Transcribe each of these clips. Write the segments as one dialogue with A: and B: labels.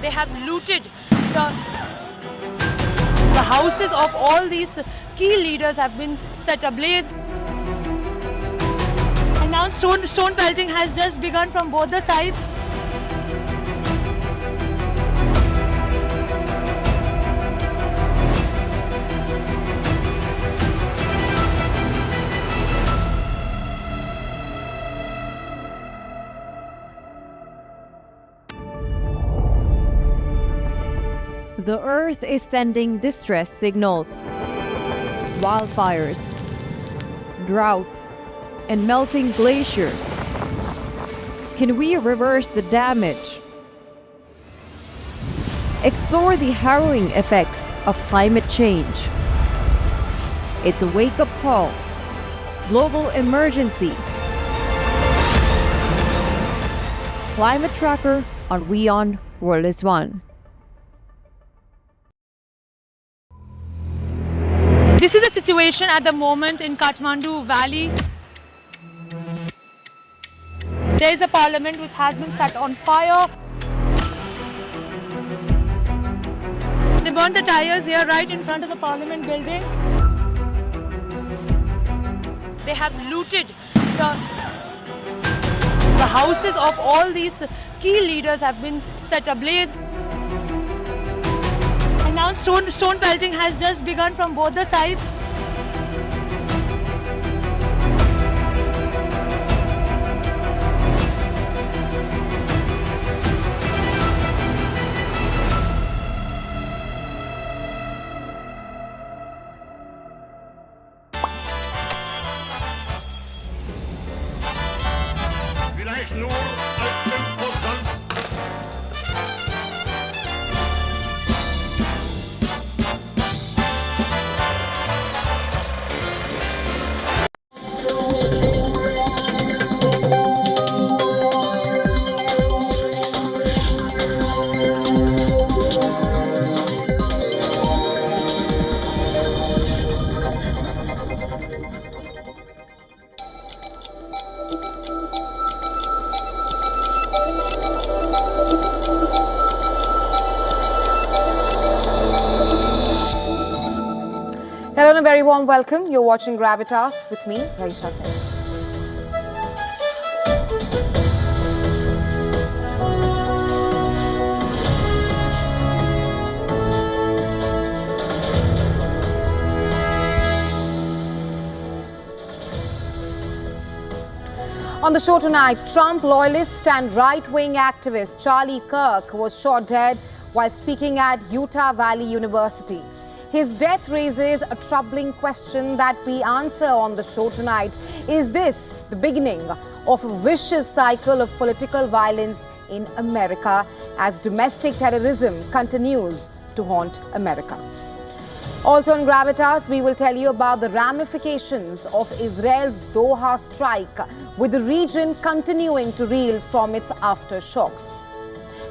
A: They have looted the houses of all these key leaders have been set ablaze. And now stone pelting has just begun from both the sides.
B: The Earth is sending distress signals. Wildfires, droughts, and melting glaciers. Can we reverse the damage? Explore the harrowing effects of climate change. It's a wake-up call. Global emergency. Climate Tracker on WION World is One.
A: This is the situation at the moment in Kathmandu Valley. There is a parliament which has been set on fire. They burned the tires here right in front of the parliament building. They have looted the houses of all these key leaders have been set ablaze. And now stone pelting has just begun from both the sides.
C: Vielleicht nur als 5%.
D: Hello and a very warm welcome. You're watching Gravitas with me, Gravitas. On the show tonight, Trump loyalist and right-wing activist Charlie Kirk was shot dead while speaking at Utah Valley University. His death raises a troubling question that we answer on the show tonight. Is this the beginning of a vicious cycle of political violence in America as domestic terrorism continues to haunt America? Also on Gravitas, we will tell you about the ramifications of Israel's Doha strike, with the region continuing to reel from its aftershocks.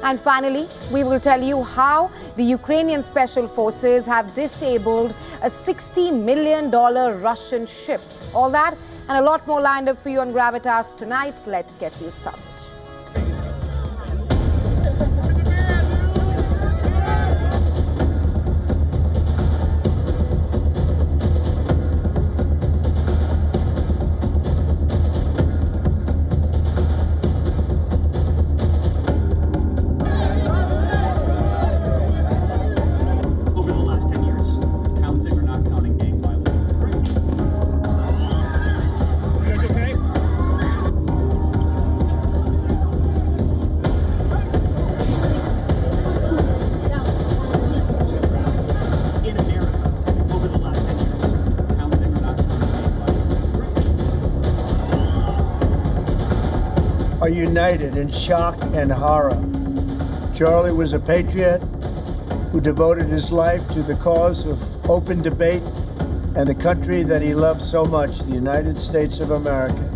D: And finally, we will tell you how the Ukrainian special forces have disabled a $60 million Russian ship. All that and a lot more lined up for you on Gravitas tonight. Let's get you started.
E: Are united in shock and horror. Charlie was a patriot who devoted his life to the cause of open debate and the country that he loved so much, the United States of America.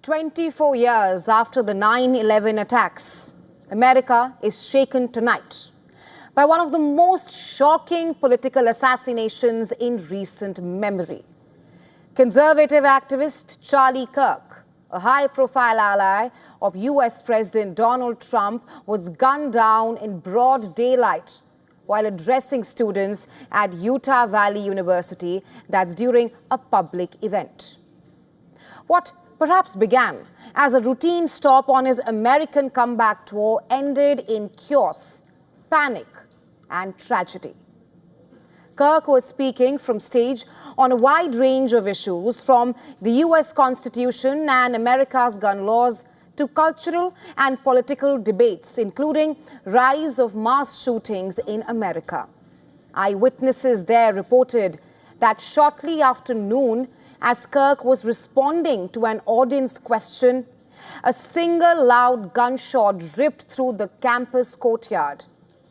D: "24 years after the 9/11 attacks, America is shaken tonight by one of the most shocking political assassinations in recent memory. Conservative activist Charlie Kirk, a high-profile ally of U.S. President Donald Trump, was gunned down in broad daylight while addressing students at Utah Valley University. That's during a public event. What perhaps began as a routine stop on his American comeback tour ended in chaos, panic, and tragedy. Kirk was speaking from stage on a wide range of issues, from the U.S. Constitution and America's gun laws to cultural and political debates, including rise of mass shootings in America. Eyewitnesses there reported that shortly after noon, as Kirk was responding to an audience question, a single loud gunshot ripped through the campus courtyard.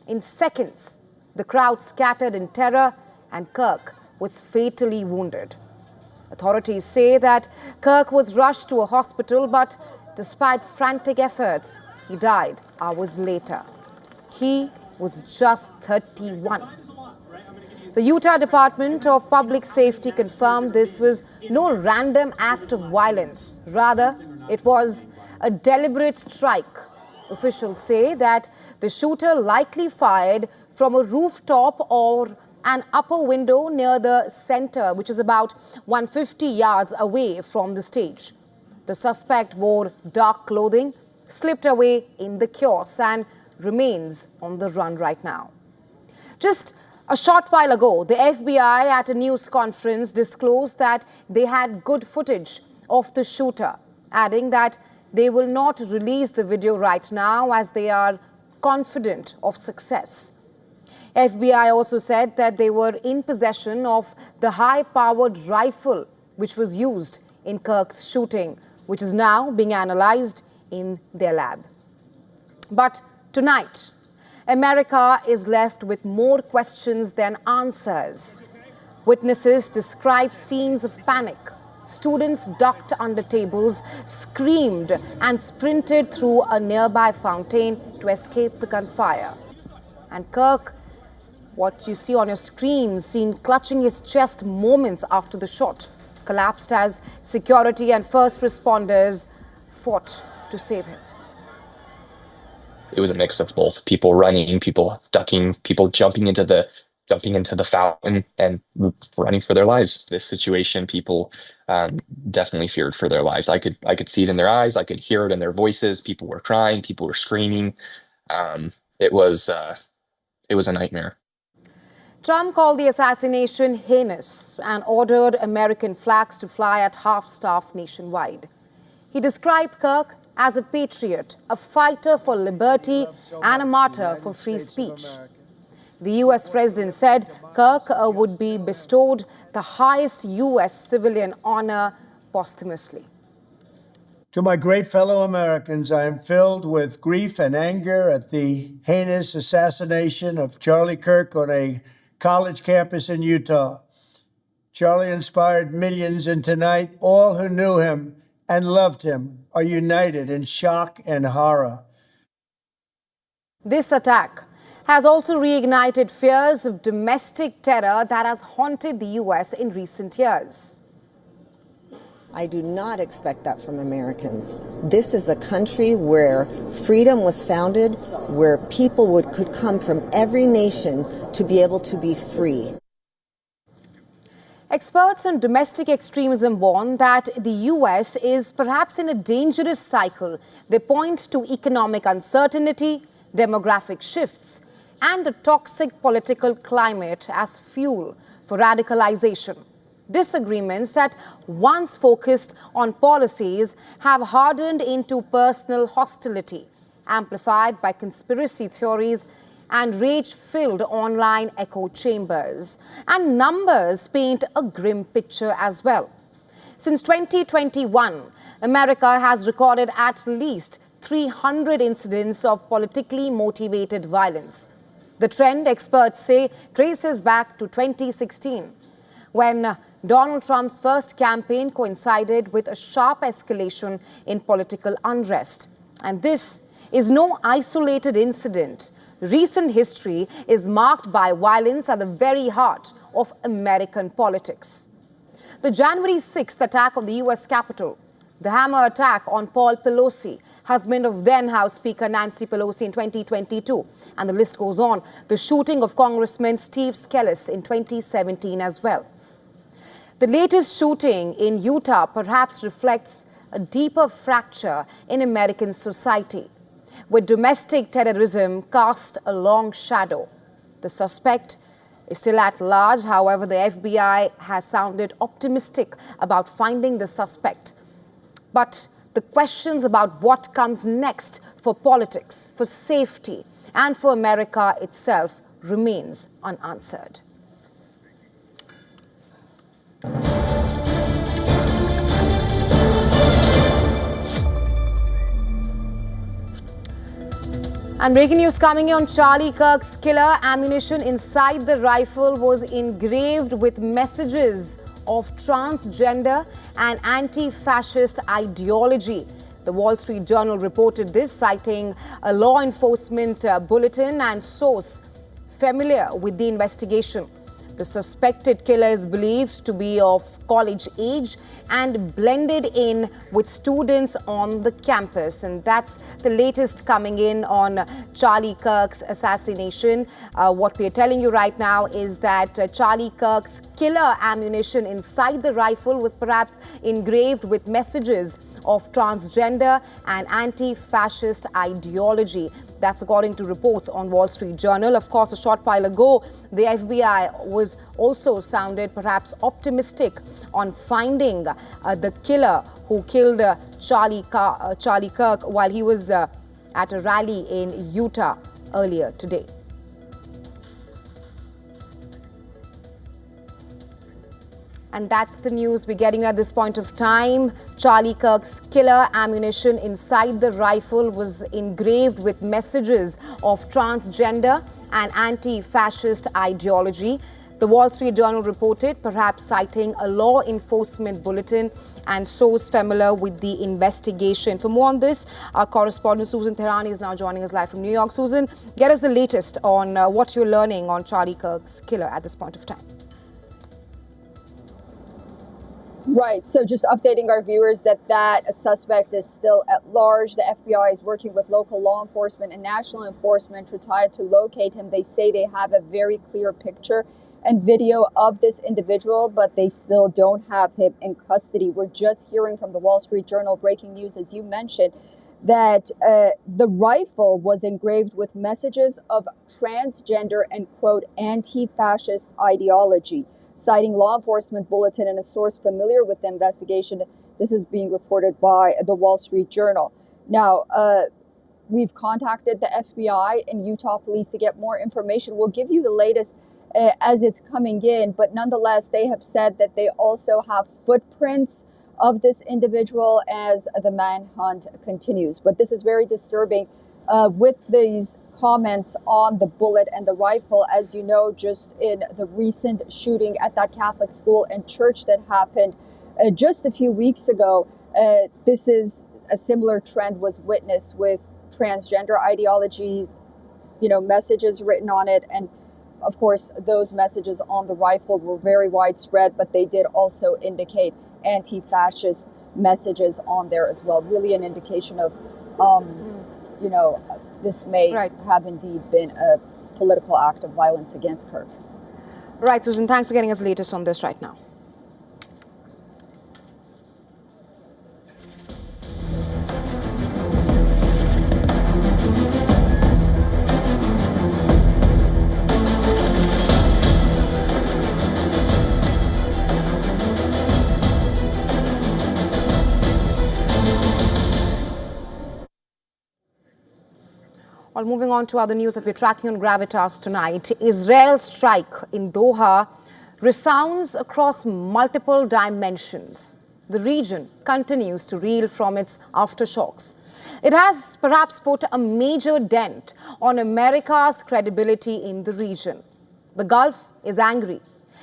D: In seconds, the crowd scattered in terror and Kirk was fatally wounded. Authorities say that Kirk was rushed to a hospital, but despite frantic efforts, he died hours later. He was just 31. The Utah Department of Public Safety confirmed this was no random act of violence. Rather, it was a deliberate strike. Officials say that the shooter likely fired from a rooftop or an upper window near the center, which is about 150 yards away from the stage. The suspect wore dark clothing, slipped away in the chaos, and remains on the run right now. Just a short while ago, the FBI at a news conference disclosed that they had good footage of the shooter, adding that they will not release the video right now as they are confident of success. FBI also said that they were in possession of the high-powered rifle which was used in Kirk's shooting, which is now being analyzed in their lab. But tonight, America is left with more questions than answers. Witnesses describe scenes of panic. Students ducked under tables, screamed, and sprinted through a nearby fountain to escape the gunfire. And Kirk, what you see on your screen, seen clutching his chest moments after the shot, collapsed as security and first responders fought to save him.
F: It was a mix of both: people running, people ducking, people jumping into the fountain and running for their lives. This situation, people definitely feared for their lives. I could see it in their eyes. I could hear it in their voices. People were crying. People were screaming. It was a nightmare.
D: Trump called the assassination heinous and ordered American flags to fly at half-staff nationwide. He described Kirk as a patriot, a fighter for liberty, and a martyr for free speech. The U.S. president said Kirk would be bestowed the highest U.S. civilian honor posthumously.
E: To my great fellow Americans, I am filled with grief and anger at the heinous assassination of Charlie Kirk on a college campus in Utah. Charlie inspired millions, and tonight all who knew him and loved him are united in shock and horror.
D: This attack has also reignited fears of domestic terror that has haunted the U.S. in recent years.
G: I do not expect that from Americans. This is a country where freedom was founded, where people could come from every nation to be able to be free.
D: Experts on domestic extremism warn that the U.S. is perhaps in a dangerous cycle. They point to economic uncertainty, demographic shifts, and a toxic political climate as fuel for radicalization. Disagreements that once focused on policies have hardened into personal hostility, amplified by conspiracy theories and rage-filled online echo chambers. And numbers paint a grim picture as well. Since 2021, America has recorded at least 300 incidents of politically motivated violence. The trend, experts say, traces back to 2016, when Donald Trump's first campaign coincided with a sharp escalation in political unrest. And this is no isolated incident. Recent history is marked by violence at the very heart of American politics. The January 6th attack on the US Capitol, the hammer attack on Paul Pelosi, husband of then House Speaker Nancy Pelosi in 2022. And the list goes on. The shooting of Congressman Steve Scalise in 2017 as well. The latest shooting in Utah perhaps reflects a deeper fracture in American society, where domestic terrorism cast a long shadow. The suspect is still at large. However, the FBI has sounded optimistic about finding the suspect. But the questions about what comes next for politics, for safety, and for America itself remains unanswered. And breaking news coming in on Charlie Kirk's killer. Ammunition inside the rifle was engraved with messages of transgender and anti-fascist ideology. The Wall Street Journal reported this, citing a law enforcement bulletin and source familiar with the investigation. The suspected killer is believed to be of college age and blended in with students on the campus. And that's the latest coming in on Charlie Kirk's assassination. What we are telling you right now is that Charlie Kirk's killer ammunition inside the rifle was perhaps engraved with messages of transgender and anti-fascist ideology. That's according to reports on Wall Street Journal. Of course, a short while ago, the FBI was also sounded perhaps optimistic on finding the killer who killed Charlie Kirk while he was at a rally in Utah earlier today. And that's the news we're getting at this point of time. Charlie Kirk's killer ammunition inside the rifle was engraved with messages of transgender and anti-fascist ideology. The Wall Street Journal reported, perhaps citing a law enforcement bulletin and source familiar with the investigation. For more on this, our correspondent Susan Tehrani is now joining us live from New York. Susan, get us the latest on what you're learning on Charlie Kirk's killer at this point of time.
H: Right. So just updating our viewers that suspect is still at large. The FBI is working with local law enforcement and national enforcement to try to locate him. They say they have a very clear picture and video of this individual, but they still don't have him in custody. We're just hearing from the Wall Street Journal, breaking news, as you mentioned, that the rifle was engraved with messages of transgender and, quote, anti-fascist ideology, citing law enforcement bulletin and a source familiar with the investigation. This is being reported by the Wall Street Journal. Now, we've contacted the FBI and Utah police to get more information. We'll give you the latest as it's coming in, but nonetheless, they have said that they also have footprints of this individual as the manhunt continues. But this is very disturbing with these comments on the bullet and the rifle. As you know, just in the recent shooting at that Catholic school and church that happened just a few weeks ago, this is a similar trend was witnessed with transgender ideologies, messages written on it. And of course, those messages on the rifle were very widespread, but they did also indicate anti-fascist messages on there as well. Really an indication of, this may have indeed been a political act of violence against Kirk.
D: Right, Susan, thanks for getting us the latest on this right now. Well, moving on to other news that we're tracking on Gravitas tonight. Israel's strike in Doha resounds across multiple dimensions. The region continues to reel from its aftershocks. It has perhaps put a major dent on America's credibility in the region. The Gulf is angry.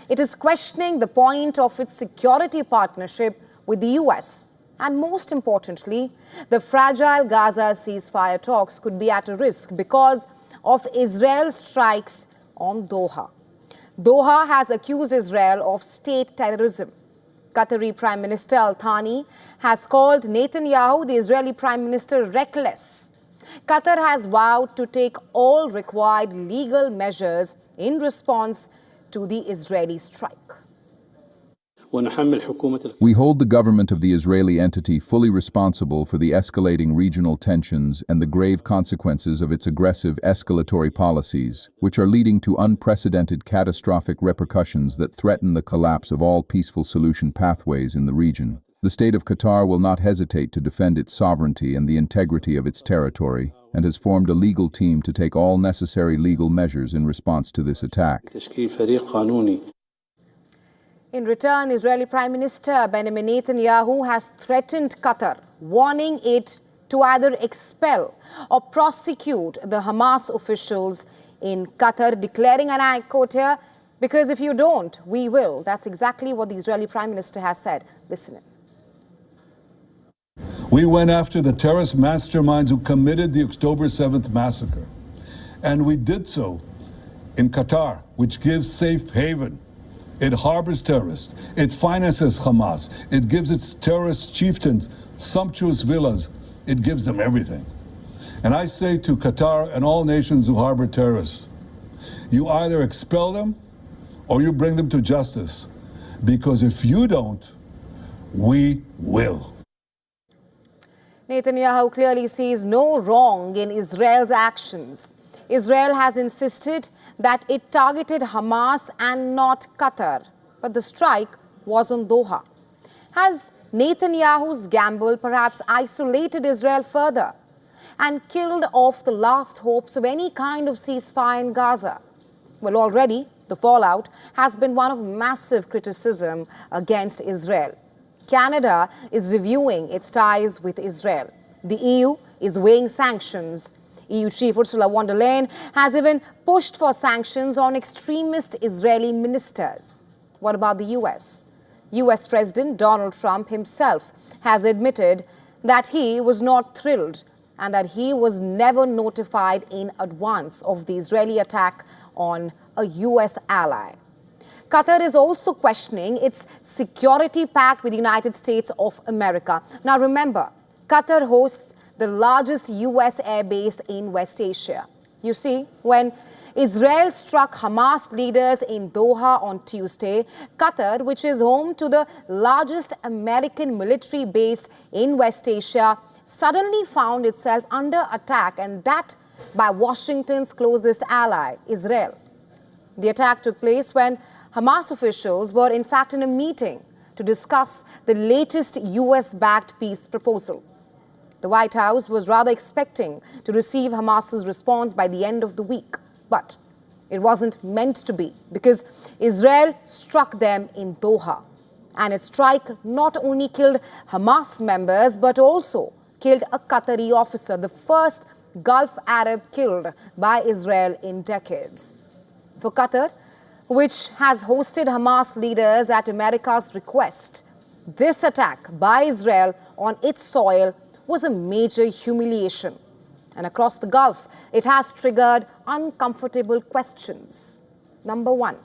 D: It is questioning the point of its security partnership with the US. And most importantly, the fragile Gaza ceasefire talks could be at a risk because of Israel's strikes on Doha. Doha has accused Israel of state terrorism. Qatari Prime Minister Al Thani has called Netanyahu, the Israeli Prime Minister, reckless. Qatar has vowed to take all required legal measures in response to the Israeli strike.
I: We hold the government of the Israeli entity fully responsible for the escalating regional tensions and the grave consequences of its aggressive escalatory policies, which are leading to unprecedented catastrophic repercussions that threaten the collapse of all peaceful solution pathways in the region. The state of Qatar will not hesitate to defend its sovereignty and the integrity of its territory, and has formed a legal team to take all necessary legal measures in response to this attack.
D: In return, Israeli Prime Minister Benjamin Netanyahu has threatened Qatar, warning it to either expel or prosecute the Hamas officials in Qatar, declaring, and I quote here, "Because if you don't, we will." That's exactly what the Israeli Prime Minister has said. Listen in.
J: We went after the terrorist masterminds who committed the October 7th massacre. And we did so in Qatar, which gives safe haven. It harbors terrorists. It finances Hamas. It gives its terrorist chieftains sumptuous villas. It gives them everything. And I say to Qatar and all nations who harbor terrorists, you either expel them or you bring them to justice. Because if you don't, we will.
D: Netanyahu clearly sees no wrong in Israel's actions. Israel has insisted that it targeted Hamas and not Qatar, but the strike was on Doha. Has Netanyahu's gamble perhaps isolated Israel further and killed off the last hopes of any kind of ceasefire in Gaza? Well, already the fallout has been one of massive criticism against Israel. Canada is reviewing its ties with Israel. The EU is weighing sanctions. EU Chief Ursula von der Leyen has even pushed for sanctions on extremist Israeli ministers. What about the US? US President Donald Trump himself has admitted that he was not thrilled and that he was never notified in advance of the Israeli attack on a US ally. Qatar is also questioning its security pact with the United States of America. Now remember, Qatar hosts the largest US airbase in West Asia. You see, when Israel struck Hamas leaders in Doha on Tuesday, Qatar, which is home to the largest American military base in West Asia, suddenly found itself under attack, and that by Washington's closest ally, Israel. The attack took place when Hamas officials were in fact in a meeting to discuss the latest US-backed peace proposal. The White House was rather expecting to receive Hamas's response by the end of the week, but it wasn't meant to be because Israel struck them in Doha. And its strike not only killed Hamas members, but also killed a Qatari officer, the first Gulf Arab killed by Israel in decades. For Qatar, which has hosted Hamas leaders at America's request, this attack by Israel on its soil was a major humiliation. And across the Gulf, it has triggered uncomfortable questions. Number one,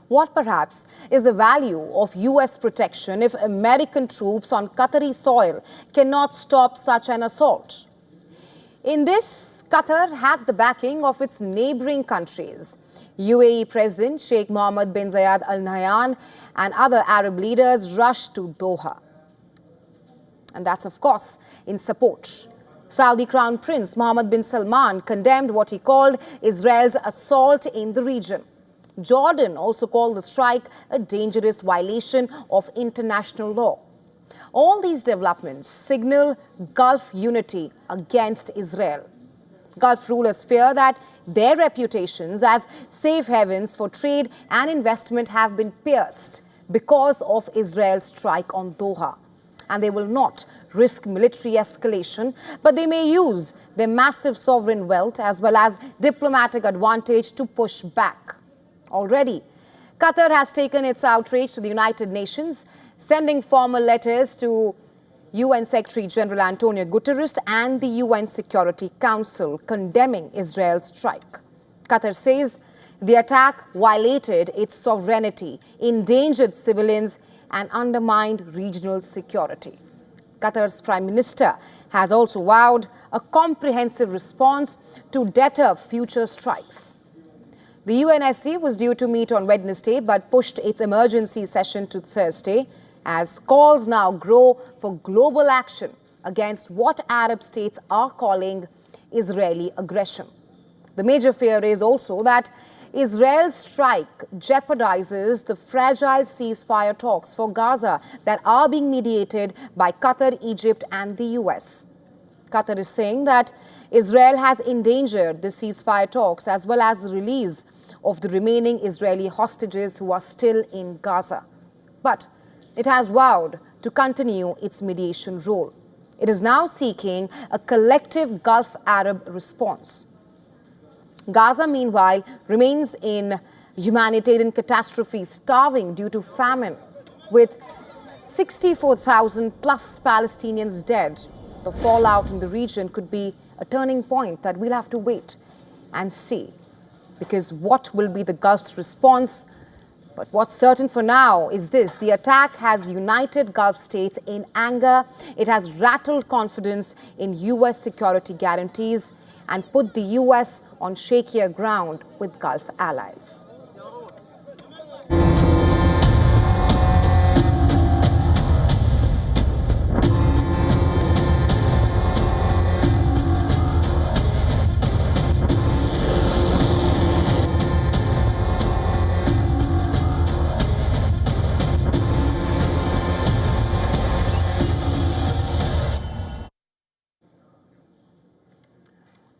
D: what perhaps is the value of US protection if American troops on Qatari soil cannot stop such an assault? In this, Qatar had the backing of its neighboring countries. UAE President Sheikh Mohammed bin Zayed Al Nahyan and other Arab leaders rushed to Doha. And that's, of course, in support. Saudi Crown Prince Mohammed bin Salman condemned what he called Israel's assault in the region. Jordan also called the strike a dangerous violation of international law. All these developments signal Gulf unity against Israel. Gulf rulers fear that their reputations as safe havens for trade and investment have been pierced because of Israel's strike on Doha. And they will not risk military escalation, but they may use their massive sovereign wealth as well as diplomatic advantage to push back. Already, Qatar has taken its outrage to the United Nations, sending formal letters to UN Secretary General Antonio Guterres and the UN Security Council condemning Israel's strike. Qatar says the attack violated its sovereignty, endangered civilians, and undermined regional security. Qatar's Prime Minister has also vowed a comprehensive response to deter future strikes. The UNSC was due to meet on Wednesday but pushed its emergency session to Thursday as calls now grow for global action against what Arab states are calling Israeli aggression. The major fear is also that Israel's strike jeopardizes the fragile ceasefire talks for Gaza that are being mediated by Qatar, Egypt and the US. Qatar is saying that Israel has endangered the ceasefire talks as well as the release of the remaining Israeli hostages who are still in Gaza. But it has vowed to continue its mediation role. It is now seeking a collective Gulf Arab response. Gaza, meanwhile, remains in humanitarian catastrophe, starving due to famine, with 64,000 plus Palestinians dead. The fallout in the region could be a turning point that we'll have to wait and see, because what will be the Gulf's response? But what's certain for now is this: the attack has united Gulf states in anger. It has rattled confidence in US security guarantees and put the US on shakier ground with Gulf allies.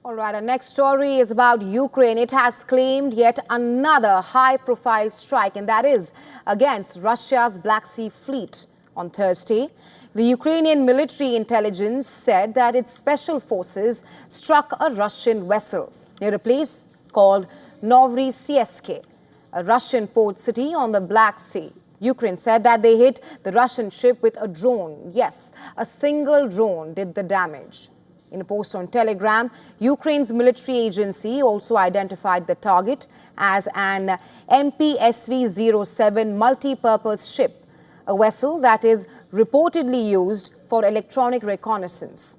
D: All right, our next story is about Ukraine. It has claimed yet another high-profile strike, and that is against Russia's Black Sea Fleet. On Thursday, the Ukrainian military intelligence said that its special forces struck a Russian vessel near a place called Novorossiysk, a Russian port city on the Black Sea. Ukraine said that they hit the Russian ship with a drone. Yes, a single drone did the damage. In a post on Telegram, Ukraine's military agency also identified the target as an MPSV-07 multi-purpose ship, a vessel that is reportedly used for electronic reconnaissance.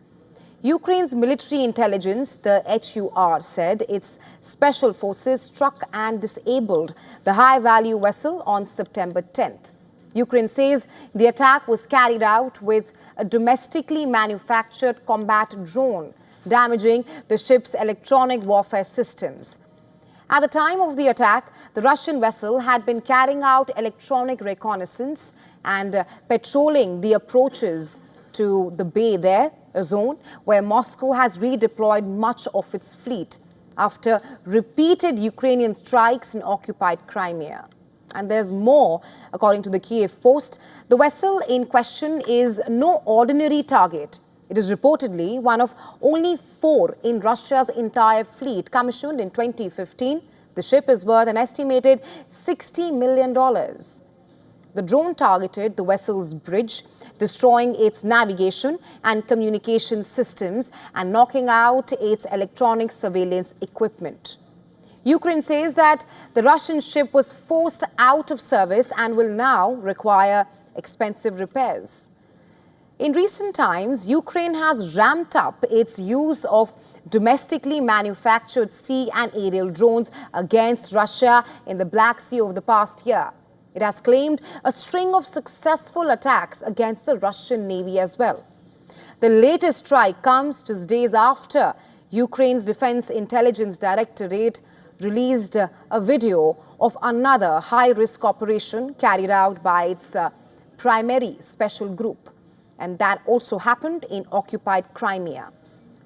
D: Ukraine's military intelligence, the HUR, said its special forces struck and disabled the high-value vessel on September 10th. Ukraine says the attack was carried out with a domestically manufactured combat drone, damaging the ship's electronic warfare systems. At the time of the attack, the Russian vessel had been carrying out electronic reconnaissance and patrolling the approaches to the bay there, a zone where Moscow has redeployed much of its fleet after repeated Ukrainian strikes in occupied Crimea. And there's more. According to the Kiev Post, the vessel in question is no ordinary target. It is reportedly one of only 4 in Russia's entire fleet, commissioned in 2015. The ship is worth an estimated $60 million. The drone targeted the vessel's bridge, destroying its navigation and communication systems and knocking out its electronic surveillance equipment. Ukraine says that the Russian ship was forced out of service and will now require expensive repairs. In recent times, Ukraine has ramped up its use of domestically manufactured sea and aerial drones against Russia in the Black Sea over the past year. It has claimed a string of successful attacks against the Russian Navy as well. The latest strike comes just days after Ukraine's Defense Intelligence Directorate released a video of another high-risk operation carried out by its primary special group. And that also happened in occupied Crimea.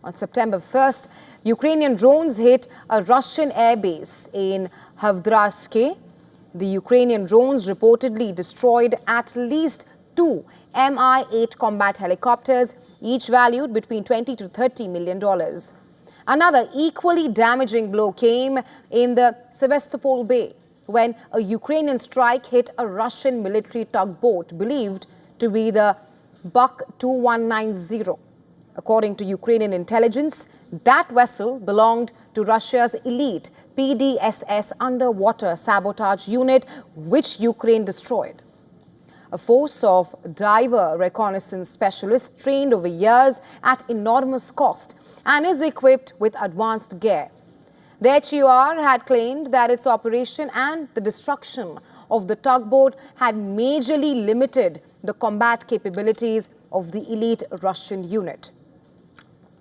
D: On September 1st, Ukrainian drones hit a Russian airbase in Havdratske. The Ukrainian drones reportedly destroyed at least 2 Mi-8 combat helicopters, each valued between $20 to $30 million. Another equally damaging blow came in the Sevastopol Bay when a Ukrainian strike hit a Russian military tugboat believed to be the Buk 2190. According to Ukrainian intelligence, that vessel belonged to Russia's elite PDSS underwater sabotage unit, which Ukraine destroyed. a force of diver reconnaissance specialists trained over years at enormous cost and is equipped with advanced gear. The HUR had claimed that its operation and the destruction of the tugboat had majorly limited the combat capabilities of the elite Russian unit.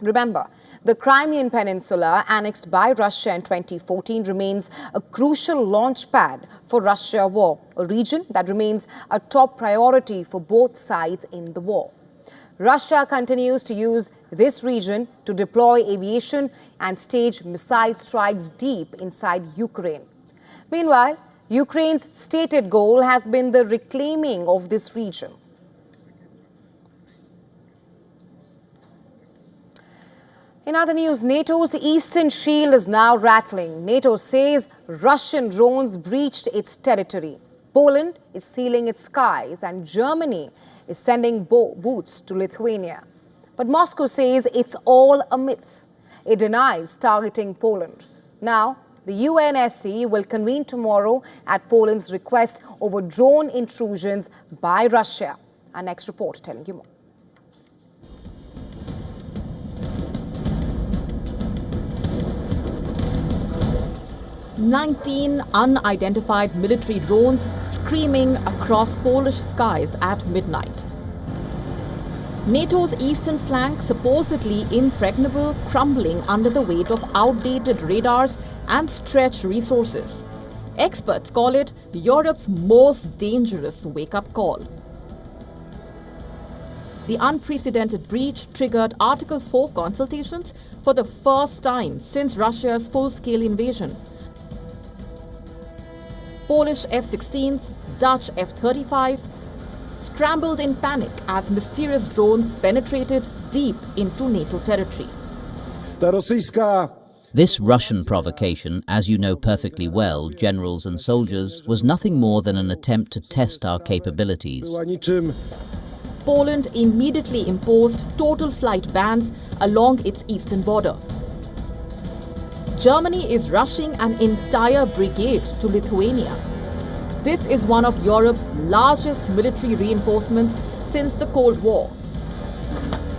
D: Remember, the Crimean Peninsula, annexed by Russia in 2014, remains a crucial launch pad for Russia war, a region that remains a top priority for both sides in the war. Russia continues to use this region to deploy aviation and stage missile strikes deep inside Ukraine. Meanwhile, Ukraine's stated goal has been the reclaiming of this region. In other news, NATO's Eastern Shield is now rattling. NATO says Russian drones breached its territory. Poland is sealing its skies and Germany is sending boots to Lithuania. But Moscow says it's all a myth. It denies targeting Poland. Now, the UNSC will convene tomorrow at Poland's request over drone intrusions by Russia. Our next report telling you more.
K: 19 unidentified military drones screaming across Polish skies at midnight. NATO's eastern flank supposedly impregnable, crumbling under the weight of outdated radars and stretched resources. Experts call it Europe's most dangerous wake-up call. The unprecedented breach triggered Article 4 consultations for the first time since Russia's full-scale invasion. Polish F-16s, Dutch F-35s scrambled in panic as mysterious drones penetrated deep into NATO territory.
L: This Russian provocation, as you know perfectly well, generals and soldiers, was nothing more than an attempt to test our capabilities.
K: Poland immediately imposed total flight bans along its eastern border. Germany is rushing an entire brigade to Lithuania. This is one of Europe's largest military reinforcements since the Cold War.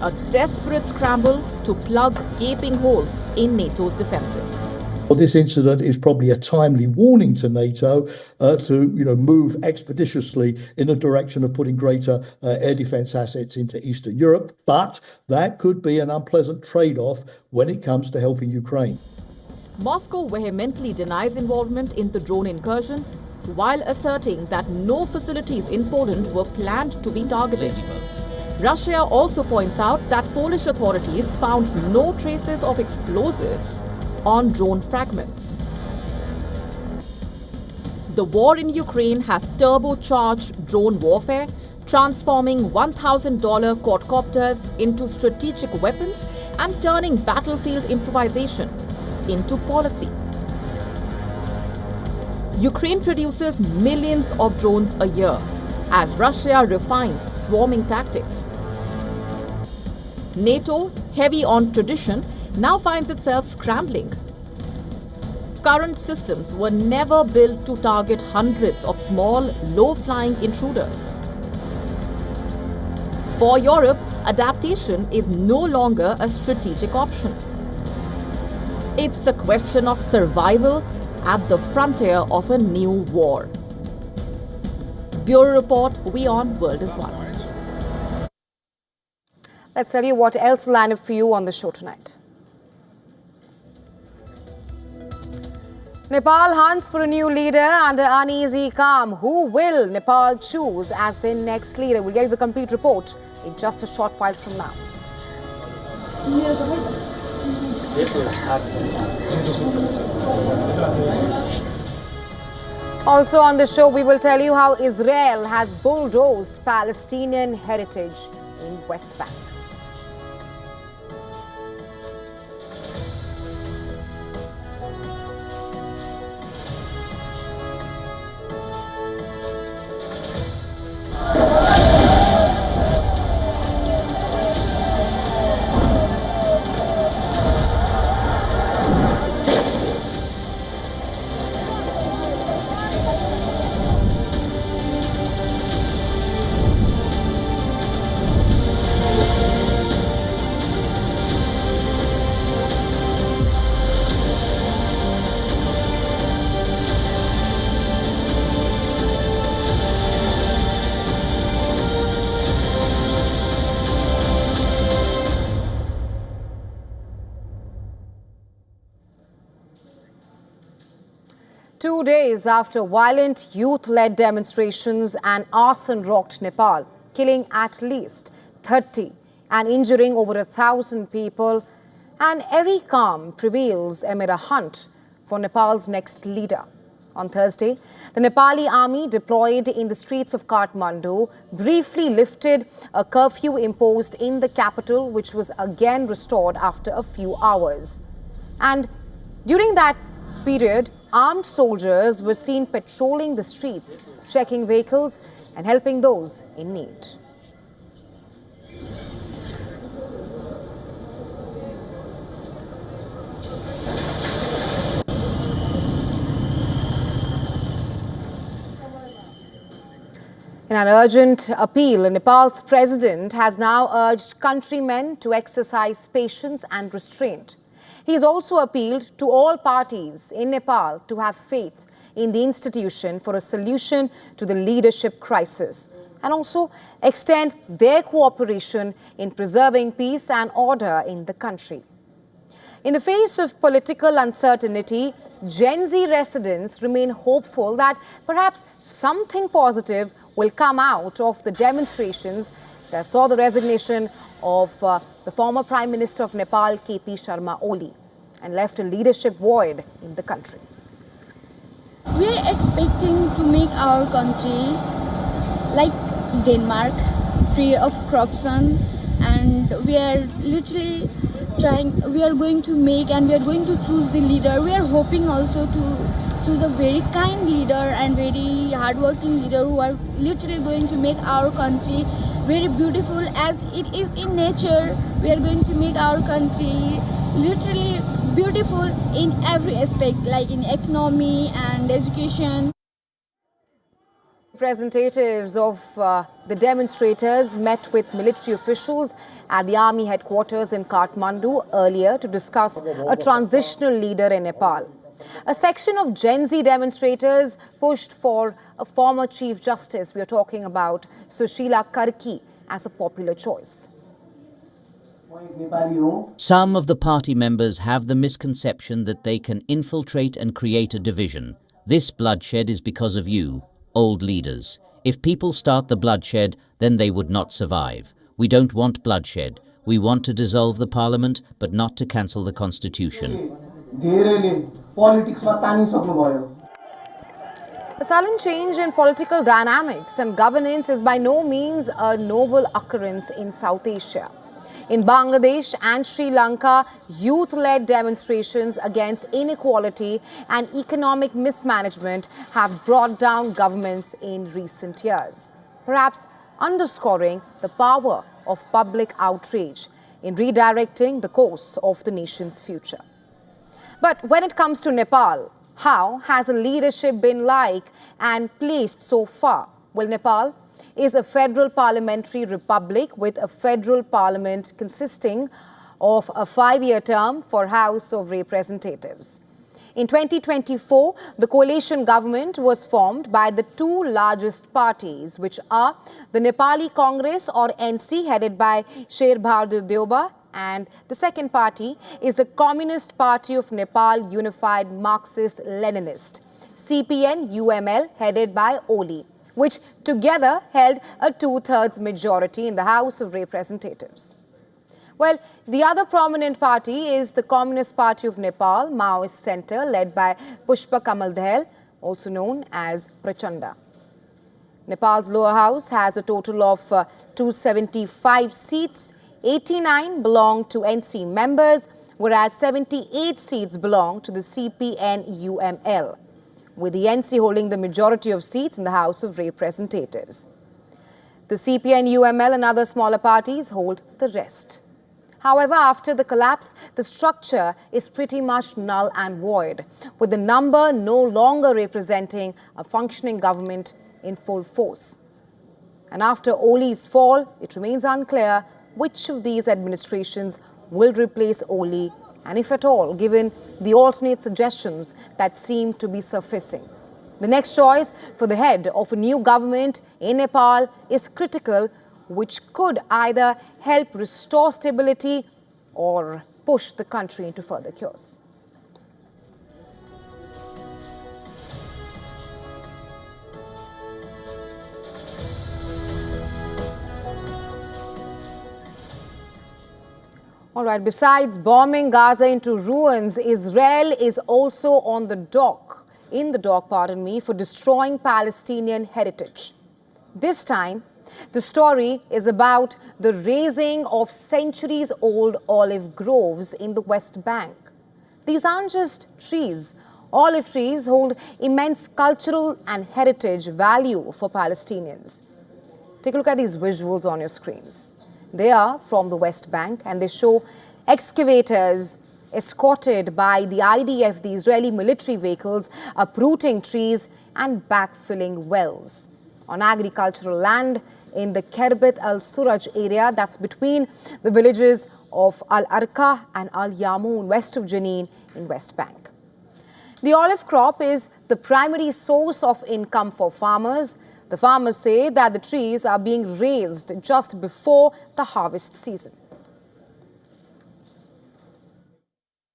K: A desperate scramble to plug gaping holes in NATO's defences.
M: Well, this incident is probably a timely warning to NATO to move expeditiously in the direction of putting greater air defence assets into Eastern Europe, but that could be an unpleasant trade-off when it comes to helping Ukraine.
K: Moscow vehemently denies involvement in the drone incursion, while asserting that no facilities in Poland were planned to be targeted. Russia also points out that Polish authorities found no traces of explosives on drone fragments. The war in Ukraine has turbocharged drone warfare, transforming $1,000 quadcopters into strategic weapons and turning battlefield improvisation into policy. Ukraine produces millions of drones a year as Russia refines swarming tactics. NATO, heavy on tradition, now finds itself scrambling. Current systems were never built to target hundreds of small, low-flying intruders. For Europe, adaptation is no longer a strategic option. It's a question of survival at the frontier of a new war. Bureau Report, WION World is One.
D: Let's tell you what else lined up for you on the show tonight. Nepal hunts for a new leader under uneasy calm. Who will Nepal choose as their next leader? We'll get you the complete report in just a short while from now. Also on the show, we will tell you how Israel has bulldozed Palestinian heritage in West Bank. 2 days after violent youth-led demonstrations and arson rocked Nepal, killing at least 30 and injuring over 1,000 people, an eerie calm prevails amid a hunt for Nepal's next leader. On Thursday, the Nepali army deployed in the streets of Kathmandu briefly lifted a curfew imposed in the capital, which was again restored after a few hours. And during that period, armed soldiers were seen patrolling the streets, checking vehicles and helping those in need. In an urgent appeal, Nepal's president has now urged countrymen to exercise patience and restraint. He has also appealed to all parties in Nepal to have faith in the institution for a solution to the leadership crisis and also extend their cooperation in preserving peace and order in the country. In the face of political uncertainty, Gen Z residents remain hopeful that perhaps something positive will come out of the demonstrations that saw the resignation of the former Prime Minister of Nepal, KP Sharma Oli, and left a leadership void in the country.
N: We are expecting to make our country like Denmark, free of corruption, and we are literally we are going to make and we are going to choose the leader. We are hoping also to choose a very kind leader and very hardworking leader who are literally going to make our country very beautiful as it is in nature. We are going to make our country literally beautiful in every aspect, like in economy and education.
D: Representatives of the demonstrators met with military officials at the army headquarters in Kathmandu earlier to discuss a transitional leader in Nepal. A section of Gen Z demonstrators pushed for a former Chief Justice, we are talking about Sushila Karki, as a popular choice.
L: Some of the party members have the misconception that they can infiltrate and create a division. This bloodshed is because of you, old leaders. If people start the bloodshed, then they would not survive. We don't want bloodshed. We want to dissolve the parliament, but not to cancel the constitution.
D: A sudden change in political dynamics and governance is by no means a novel occurrence in South Asia. In Bangladesh and Sri Lanka, youth-led demonstrations against inequality and economic mismanagement have brought down governments in recent years, perhaps underscoring the power of public outrage in redirecting the course of the nation's future. But when it comes to Nepal, how has the leadership been like and placed so far? Well, Nepal is a federal parliamentary republic with a federal parliament consisting of a 5-year term for House of Representatives. In 2024, the coalition government was formed by the two largest parties, which are the Nepali Congress or NC, headed by Sher Bahadur Deuba, and the second party is the Communist Party of Nepal Unified Marxist-Leninist, CPN-UML, headed by Oli, which together held a 2/3 majority in the House of Representatives. Well, the other prominent party is the Communist Party of Nepal, Maoist Center, led by Pushpa Kamal Dahal, also known as Prachanda. Nepal's lower house has a total of 275 seats. 89 belong to NC members, whereas 78 seats belong to the CPN-UML, with the NC holding the majority of seats in the House of Representatives. The CPN-UML and other smaller parties hold the rest. However, after the collapse, the structure is pretty much null and void, with the number no longer representing a functioning government in full force. And after Oli's fall, it remains unclear which of these administrations will replace Oli, and if at all, given the alternate suggestions that seem to be surfacing. The next choice for the head of a new government in Nepal is critical, which could either help restore stability or push the country into further chaos. All right, besides bombing Gaza into ruins, Israel is also in the dock, for destroying Palestinian heritage. This time, the story is about the razing of centuries-old olive groves in the West Bank. These aren't just trees. Olive trees hold immense cultural and heritage value for Palestinians. Take a look at these visuals on your screens. They are from the West Bank and they show excavators escorted by the IDF, the Israeli military vehicles, uprooting trees and backfilling wells on agricultural land in the Kerbet al-Suraj area that's between the villages of Al-Arqa and Al-Yamoun, west of Jenin in West Bank. The olive crop is the primary source of income for farmers. The farmers say that the trees are being raised just before the harvest season.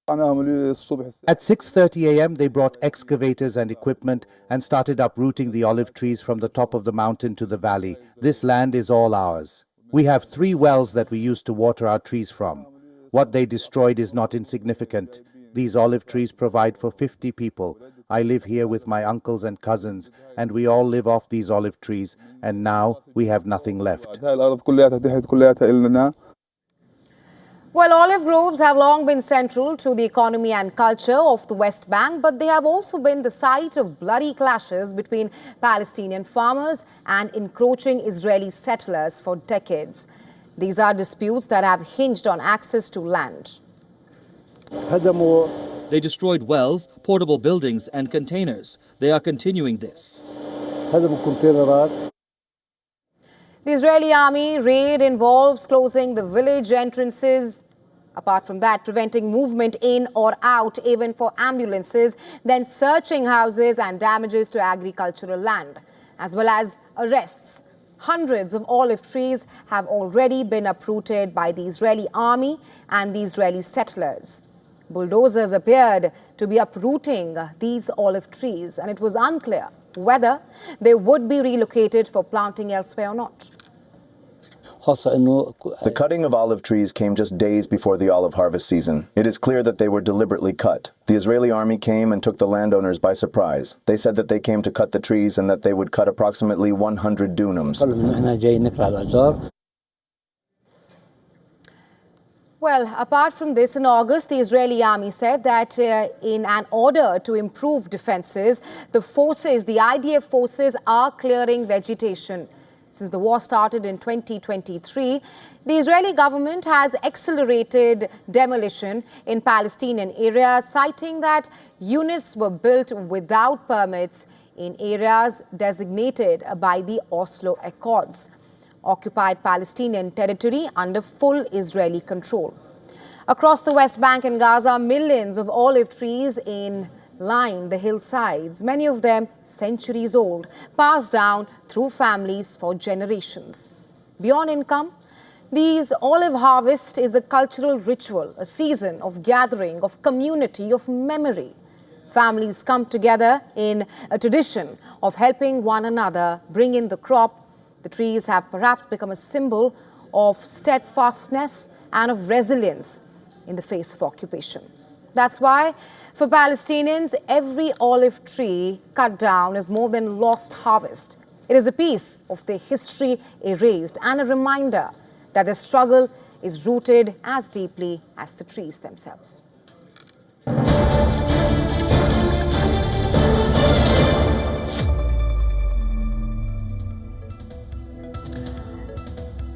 O: At 6:30 a.m., they brought excavators and equipment and started uprooting the olive trees from the top of the mountain to the valley. This land is all ours. We have 3 wells that we use to water our trees from. What they destroyed is not insignificant. These olive trees provide for 50 people. I live here with my uncles and cousins, and we all live off these olive trees, and now we have nothing left.
D: Well, olive groves have long been central to the economy and culture of the West Bank, but they have also been the site of bloody clashes between Palestinian farmers and encroaching Israeli settlers for decades. These are disputes that have hinged on access to land.
P: They destroyed wells, portable buildings, and containers. They are continuing this.
D: The Israeli army raid involves closing the village entrances. Apart from that, preventing movement in or out, even for ambulances, then searching houses and damages to agricultural land, as well as arrests. Hundreds of olive trees have already been uprooted by the Israeli army and the Israeli settlers. Bulldozers appeared to be uprooting these olive trees, and it was unclear whether they would be relocated for planting elsewhere or not.
Q: The cutting of olive trees came just days before the olive harvest season. It is clear that they were deliberately cut. The Israeli army came and took the landowners by surprise. They said that they came to cut the trees and that they would cut approximately 100 dunams.
D: Well, apart from this, in August, the Israeli army said that in an order to improve defenses, the IDF forces are clearing vegetation. Since the war started in 2023, the Israeli government has accelerated demolition in Palestinian areas, citing that units were built without permits in areas designated by the Oslo Accords, occupied Palestinian territory under full Israeli control. Across the West Bank and Gaza, millions of olive trees line the hillsides, many of them centuries old, passed down through families for generations. Beyond income, these olive harvest is a cultural ritual, a season of gathering, of community, of memory. Families come together in a tradition of helping one another bring in the crop. The trees have perhaps become a symbol of steadfastness and of resilience in the face of occupation. That's why, for Palestinians, every olive tree cut down is more than lost harvest. It is a piece of their history erased and a reminder that their struggle is rooted as deeply as the trees themselves.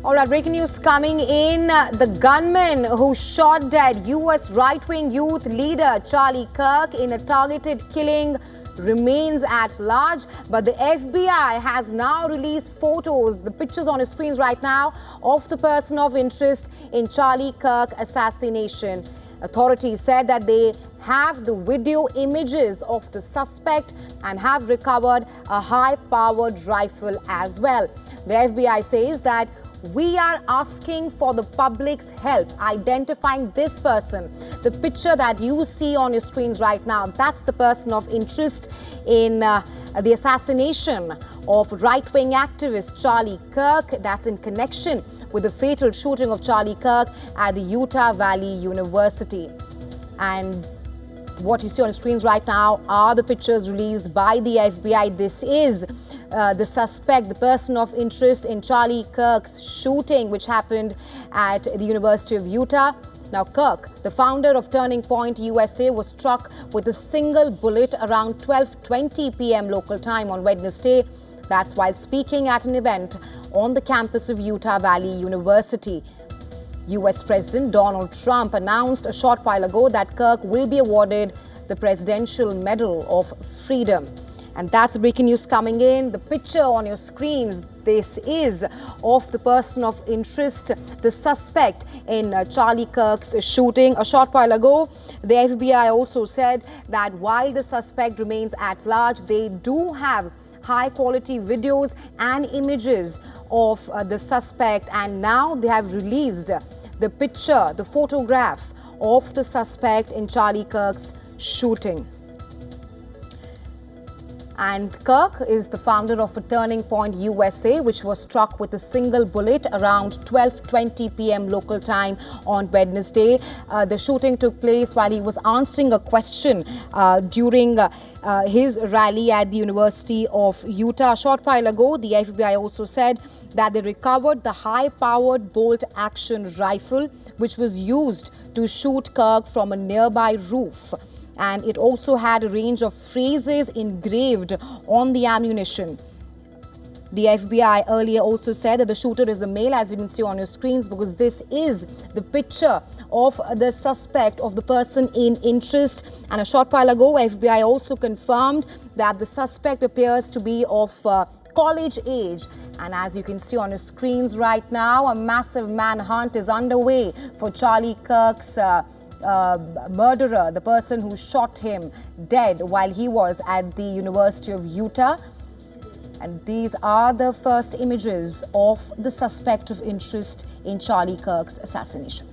D: All right, breaking news coming in. The gunman who shot dead U.S. right-wing youth leader Charlie Kirk in a targeted killing remains at large. But the FBI has now released photos, the pictures on your screens right now, of the person of interest in Charlie Kirk assassination. Authorities said that they have the video images of the suspect and have recovered a high-powered rifle as well. The FBI says that We are asking for the public's help identifying this person. The picture that you see on your screens right now, that's the person of interest in the assassination of right-wing activist Charlie Kirk. That's in connection with the fatal shooting of Charlie Kirk at the Utah Valley University. And what you see on the screens right now are the pictures released by the FBI. This is the suspect, the person of interest in Charlie Kirk's shooting, which happened at the University of Utah. Now, Kirk, the founder of Turning Point USA, was struck with a single bullet around 12:20 p.m. local time on Wednesday. That's while speaking at an event on the campus of Utah Valley University. U.S. President Donald Trump announced a short while ago that Kirk will be awarded the Presidential Medal of Freedom. And that's breaking news coming in. The picture on your screens, this is of the person of interest, the suspect in Charlie Kirk's shooting. A short while ago, the FBI also said that while the suspect remains at large, they do have high-quality videos and images of the suspect, and now they have released the picture, the photograph of the suspect in Charlie Kirk's shooting. And Kirk is the founder of a Turning Point USA, which was struck with a single bullet around 12:20 p.m. local time on Wednesday. The shooting took place while he was answering a question during his rally at the University of Utah. A short while ago, the FBI also said that they recovered the high-powered bolt-action rifle, which was used to shoot Kirk from a nearby roof. And it also had a range of phrases engraved on the ammunition. The FBI earlier also said that the shooter is a male, as you can see on your screens, because this is the picture of the suspect, of the person in interest. And a short while ago, FBI also confirmed that the suspect appears to be of college age. And as you can see on your screens right now, a massive manhunt is underway for Charlie Kirk's murderer, the person who shot him dead while he was at the University of Utah. And these are the first images of the suspect of interest in Charlie Kirk's assassination.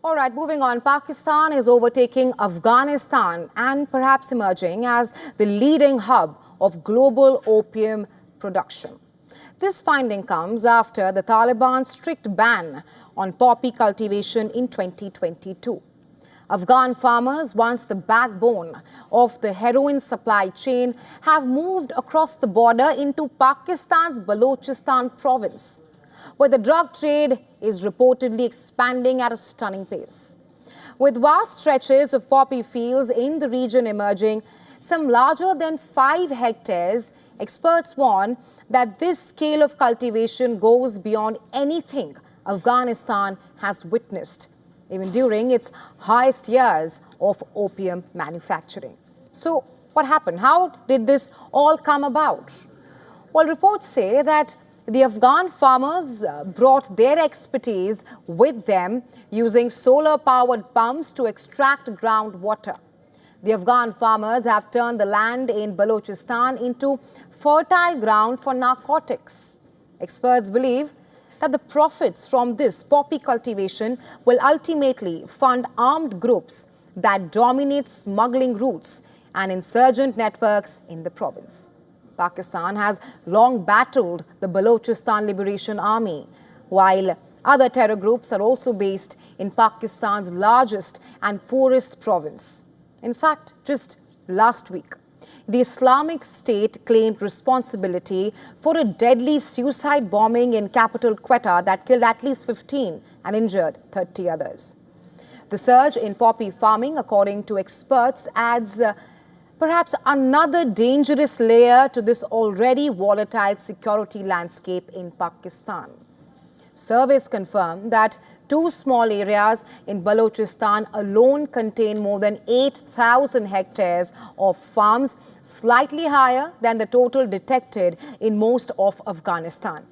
D: All right, moving on. Pakistan is overtaking Afghanistan and perhaps emerging as the leading hub of global opium production. This finding comes after the Taliban's strict ban on poppy cultivation in 2022. Afghan farmers, once the backbone of the heroin supply chain, have moved across the border into Pakistan's Balochistan province, where the drug trade is reportedly expanding at a stunning pace. With vast stretches of poppy fields in the region emerging, some larger than 5 hectares, experts warn that this scale of cultivation goes beyond anything Afghanistan has witnessed, even during its highest years of opium manufacturing. So what happened? How did this all come about? Well, reports say that the Afghan farmers brought their expertise with them, using solar-powered pumps to extract groundwater. The Afghan farmers have turned the land in Balochistan into fertile ground for narcotics. Experts believe that the profits from this poppy cultivation will ultimately fund armed groups that dominate smuggling routes and insurgent networks in the province. Pakistan has long battled the Balochistan Liberation Army, while other terror groups are also based in Pakistan's largest and poorest province. In fact, just last week, the Islamic State claimed responsibility for a deadly suicide bombing in capital Quetta that killed at least 15 and injured 30 others. The surge in poppy farming, according to experts, adds perhaps another dangerous layer to this already volatile security landscape in Pakistan. Surveys confirm that 2 small areas in Balochistan alone contain more than 8,000 hectares of farms, slightly higher than the total detected in most of Afghanistan.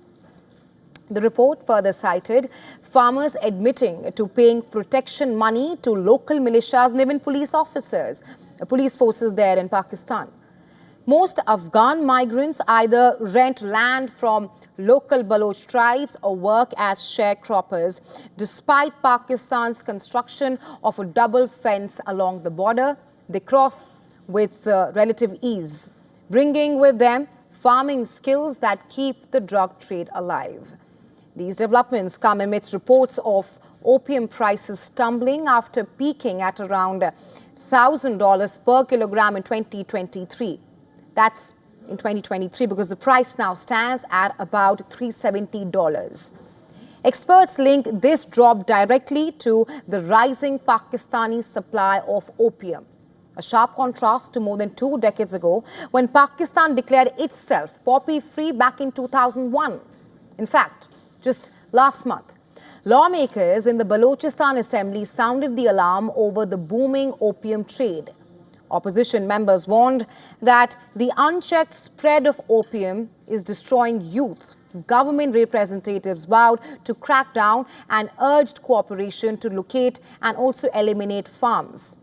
D: The report further cited farmers admitting to paying protection money to local militias and even police officers, police forces there in Pakistan. Most Afghan migrants either rent land from local Baloch tribes or work as sharecroppers, despite Pakistan's construction of a double fence along the border. They cross with relative ease, bringing with them farming skills that keep the drug trade alive. These developments come amidst reports of opium prices stumbling after peaking at around $1,000 per kilogram in 2023. That's in 2023 because the price now stands at about $370. Experts link this drop directly to the rising Pakistani supply of opium, a sharp contrast to more than 2 decades ago when Pakistan declared itself poppy-free back in 2001. In fact, just last month, lawmakers in the Balochistan Assembly sounded the alarm over the booming opium trade. Opposition members warned that the unchecked spread of opium is destroying youth. Government representatives vowed to crack down and urged cooperation to locate and also eliminate farms.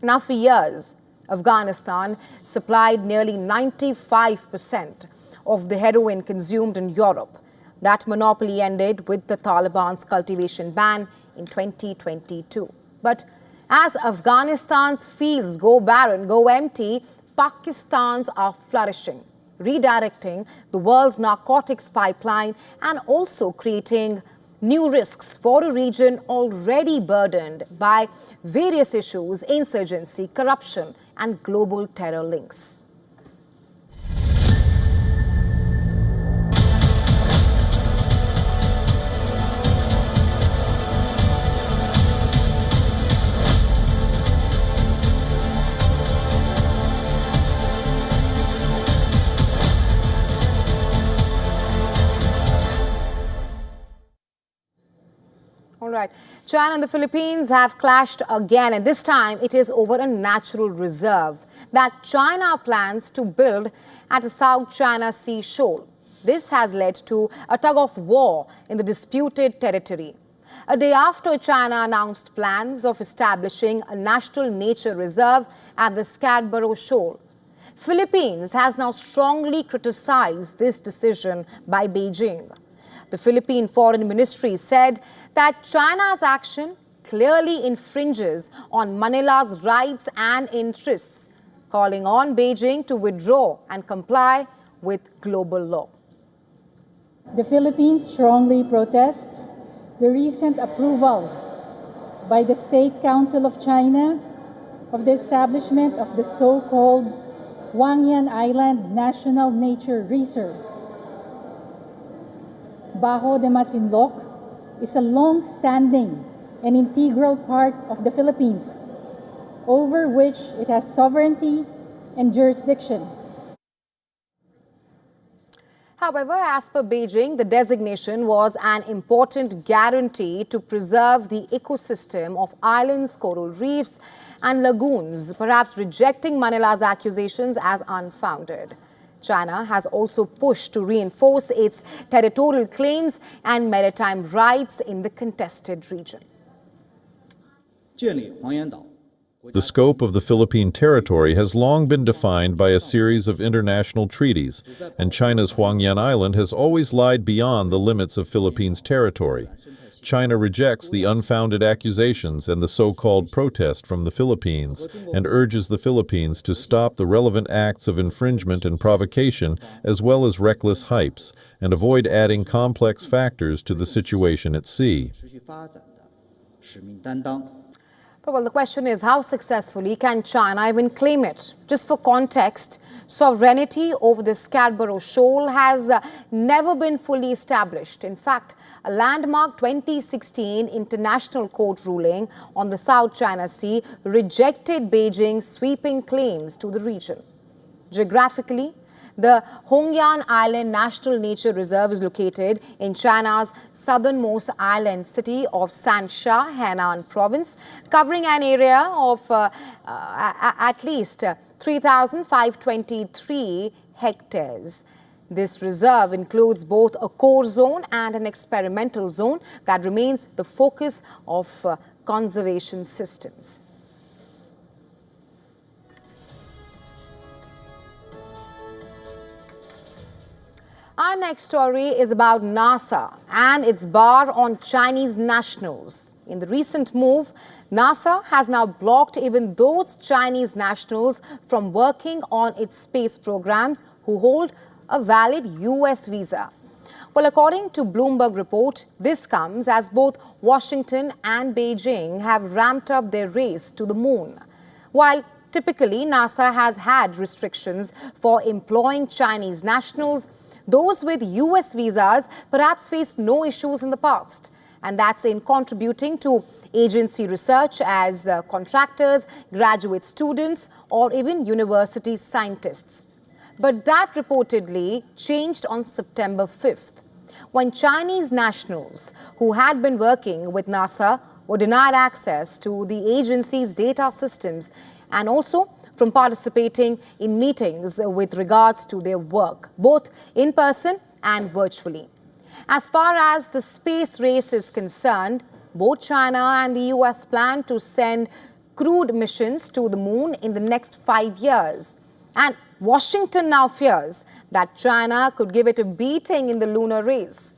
D: Now, for years, Afghanistan supplied nearly 95% of the heroin consumed in Europe. That monopoly ended with the Taliban's cultivation ban in 2022. But as Afghanistan's fields go barren, go empty, Pakistan's are flourishing, redirecting the world's narcotics pipeline and also creating new risks for a region already burdened by various issues, insurgency, corruption, and global terror links. All right. China and the Philippines have clashed again, and this time it is over a natural reserve that China plans to build at the South China Sea shoal. This has led to a tug-of-war in the disputed territory. A day after China announced plans of establishing a national nature reserve at the Scarborough Shoal, Philippines has now strongly criticized this decision by Beijing. The Philippine Foreign Ministry said that China's action clearly infringes on Manila's rights and interests, calling on Beijing to withdraw and comply with global law.
R: The Philippines strongly protests the recent approval by the State Council of China of the establishment of the so-called Huangyan Island National Nature Reserve. Bajo de Masinloc is a long-standing and integral part of the Philippines, over which it has sovereignty and jurisdiction.
D: However, as per Beijing, the designation was an important guarantee to preserve the ecosystem of islands, coral reefs, and lagoons, perhaps rejecting Manila's accusations as unfounded. China has also pushed to reinforce its territorial claims and maritime rights in the contested region.
S: The scope of the Philippine territory has long been defined by a series of international treaties, and China's Huangyan Island has always lied beyond the limits of Philippines' territory. China rejects the unfounded accusations and the so-called protest from the Philippines and urges the Philippines to stop the relevant acts of infringement and provocation as well as reckless hypes and avoid adding complex factors to the situation at sea.
D: Well, the question is, how successfully can China even claim it? Just for context, sovereignty over the Scarborough Shoal has never been fully established. In fact, a landmark 2016 International Court ruling on the South China Sea rejected Beijing's sweeping claims to the region. Geographically, The Hongyan Island National Nature Reserve is located in China's southernmost island city of Sansha, Henan province, covering an area of at least 3,523 hectares. This reserve includes both a core zone and an experimental zone that remains the focus of conservation systems. Our next story is about NASA and its bar on Chinese nationals. In the recent move, NASA has now blocked even those Chinese nationals from working on its space programs who hold a valid US visa. Well, according to Bloomberg report, this comes as both Washington and Beijing have ramped up their race to the moon. While typically NASA has had restrictions for employing Chinese nationals, those with US visas perhaps faced no issues in the past. And that's in contributing to agency research as contractors, graduate students, or even university scientists. But that reportedly changed on September 5th, when Chinese nationals who had been working with NASA were denied access to the agency's data systems and also from participating in meetings with regards to their work, both in person and virtually. As far as the space race is concerned, both China and the US plan to send crewed missions to the moon in the next 5 years. And Washington now fears that China could give it a beating in the lunar race.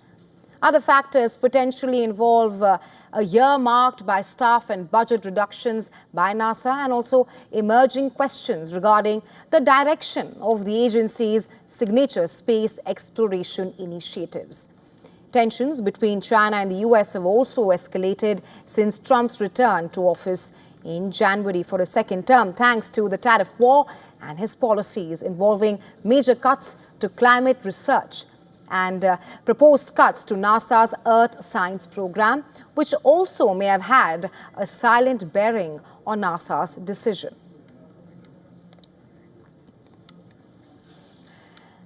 D: Other factors potentially involve a year marked by staff and budget reductions by NASA and also emerging questions regarding the direction of the agency's signature space exploration initiatives. Tensions between China and the US have also escalated since Trump's return to office in January for a second term, thanks to the tariff war and his policies involving major cuts to climate research and proposed cuts to NASA's Earth Science program, which also may have had a silent bearing on NASA's decision.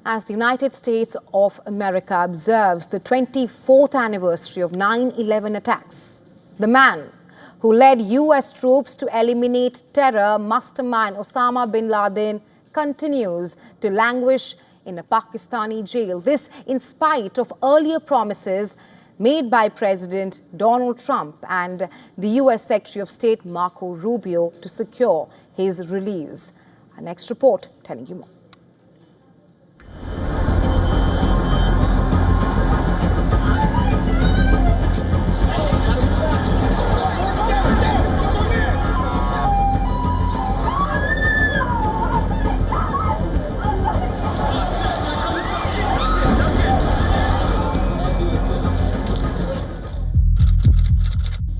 D: As the United States of America observes the 24th anniversary of 9/11 attacks, the man who led US troops to eliminate terror mastermind Osama bin Laden continues to languish in a Pakistani jail. This in spite of earlier promises made by President Donald Trump and the US Secretary of State Marco Rubio to secure his release. Our next report telling you more.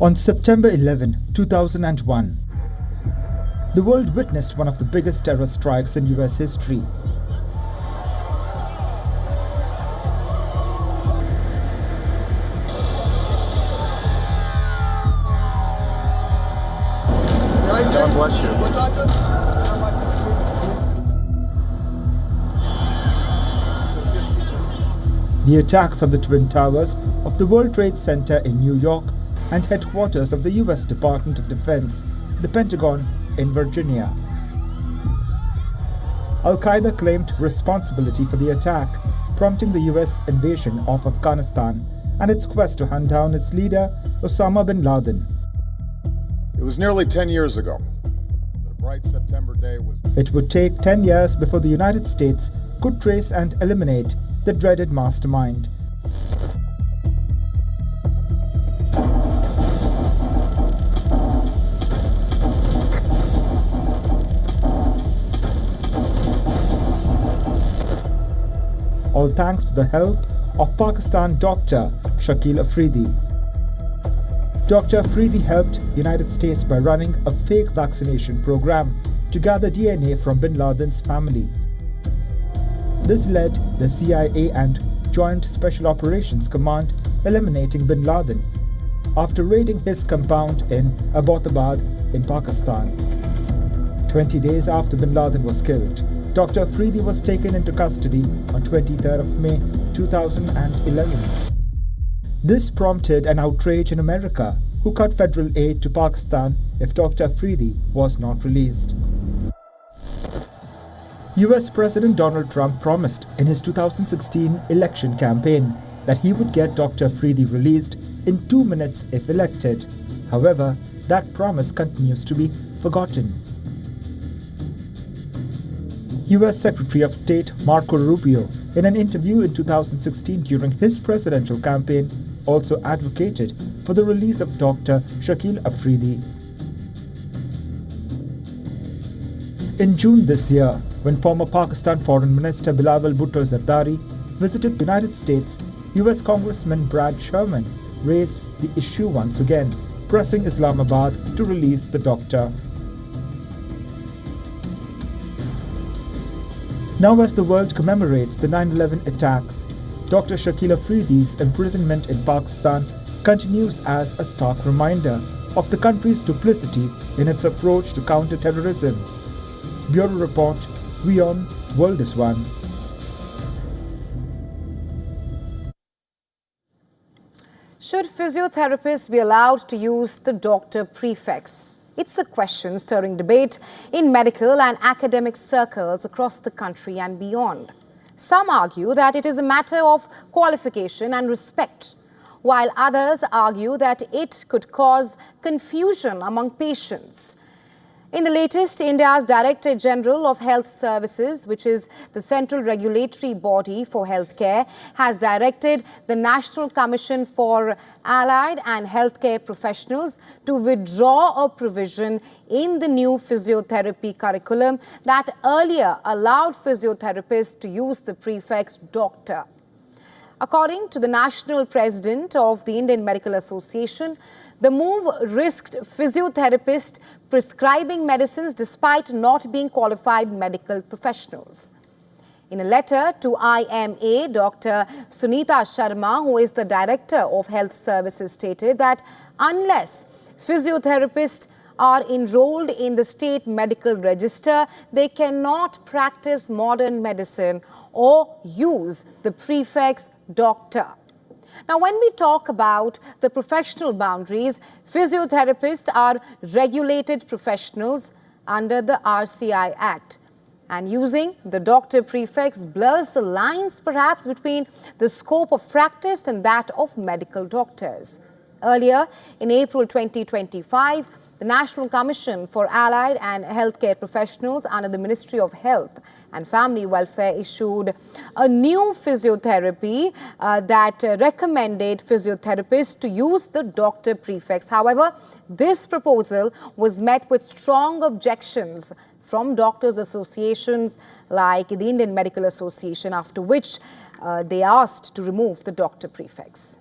T: On September 11, 2001, the world witnessed one of the biggest terror strikes in US history.
U: God bless you.
T: The attacks on the Twin Towers of the World Trade Center in New York and headquarters of the US Department of Defense, the Pentagon, in Virginia. Al-Qaeda claimed responsibility for the attack, prompting the US invasion of Afghanistan and its quest to hunt down its leader, Osama bin Laden.
V: It was nearly 10 years ago that a bright September day was...
T: It would take 10 years before the United States could trace and eliminate the dreaded mastermind. All thanks to the help of Pakistan doctor Shakil Afridi. Dr. Afridi helped the United States by running a fake vaccination program to gather DNA from bin Laden's family. This led the CIA and Joint Special Operations Command eliminating bin Laden after raiding his compound in Abbottabad in Pakistan. 20 days after bin Laden was killed, Dr. Afridi was taken into custody on 23rd of May 2011. This prompted an outrage in America, who cut federal aid to Pakistan if Dr. Afridi was not released. US President Donald Trump promised in his 2016 election campaign that he would get Dr. Afridi released in 2 minutes if elected. However, that promise continues to be forgotten. US Secretary of State Marco Rubio, in an interview in 2016 during his presidential campaign, also advocated for the release of Dr. Charlie Kirk. In June this year, when former Pakistan Foreign Minister Bilawal Bhutto Zardari visited the United States, US Congressman Brad Sherman raised the issue once again, pressing Islamabad to release the doctor. Now, as the world commemorates the 9/11 attacks, Dr. Charlie Afridi's imprisonment in Pakistan continues as a stark reminder of the country's duplicity in its approach to counter-terrorism. Bureau Report, WION World is One.
D: Should physiotherapists be allowed to use the doctor prefix? It's a question stirring debate in medical and academic circles across the country and beyond. Some argue that it is a matter of qualification and respect, while others argue that it could cause confusion among patients. In the latest, India's Director General of Health Services, which is the central regulatory body for healthcare, has directed the National Commission for Allied and Healthcare Professionals to withdraw a provision in the new physiotherapy curriculum that earlier allowed physiotherapists to use the prefix doctor. According to the National President of the Indian Medical Association, the move risked physiotherapists prescribing medicines despite not being qualified medical professionals. In a letter to IMA, Dr. Sunita Sharma, who is the Director of Health Services, stated that unless physiotherapists are enrolled in the state medical register, they cannot practice modern medicine or use the prefix doctor. Now, when we talk about the professional boundaries, physiotherapists are regulated professionals under the RCI Act. And using the doctor prefix blurs the lines perhaps between the scope of practice and that of medical doctors. Earlier, in April 2025, the National Commission for Allied and Healthcare Professionals under the Ministry of Health and Family Welfare issued a new physiotherapy that recommended physiotherapists to use the doctor prefix. However, this proposal was met with strong objections from doctors' associations like the Indian Medical Association, after which they asked to remove the doctor prefix.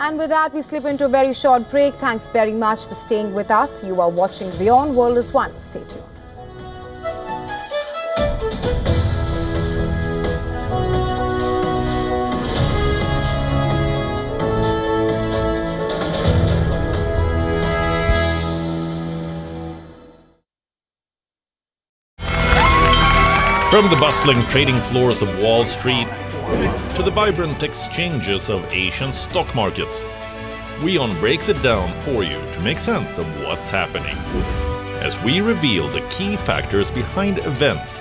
D: And with that, we slip into a very short break. Thanks very much for staying with us. You are watching WION World is One. Stay tuned.
A: From the bustling trading floors of Wall Street to the vibrant exchanges of Asian stock markets, WION breaks it down for you to make sense of what's happening, as we reveal the key factors behind events,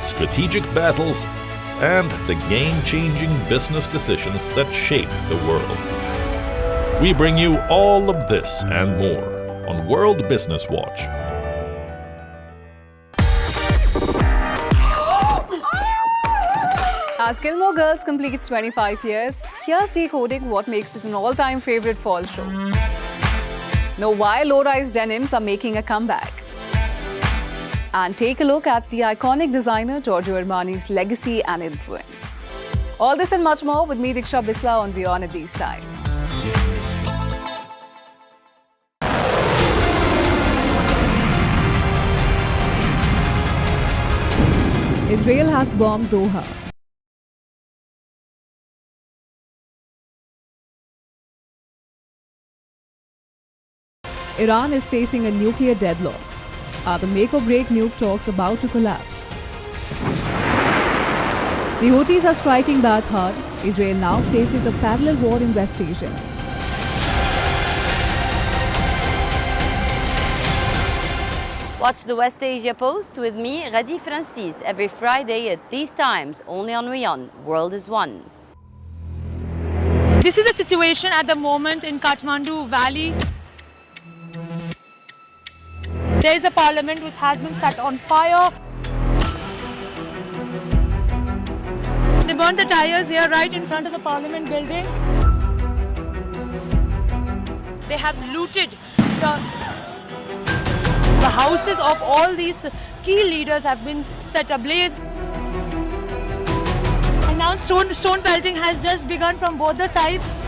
A: strategic battles, and the game-changing business decisions that shape the world. We bring you all of this and more on World Business Watch.
B: As Gilmore Girls completes 25 years, here's decoding what makes it an all-time favorite fall show. Know why low-rise denims are making a comeback. And take a look at the iconic designer Giorgio Armani's legacy and influence. All this and much more with me, Diksha Bisla, on WION at these times.
K: Israel has bombed Doha. Iran is facing a nuclear deadlock.
B: Are the make-or-break nuke talks about to collapse? The Houthis are striking back hard. Israel now faces a parallel war in West Asia.
C: Watch the West Asia Post with me, Radi Francis, every Friday at these times, only on WION. World is One.
F: This is the situation at the moment in Kathmandu Valley. There is a parliament which has been set on fire. They burned the tires here right in front of the parliament building. They have looted the houses of all these key leaders have been set ablaze. And now stone pelting has just begun from both the sides.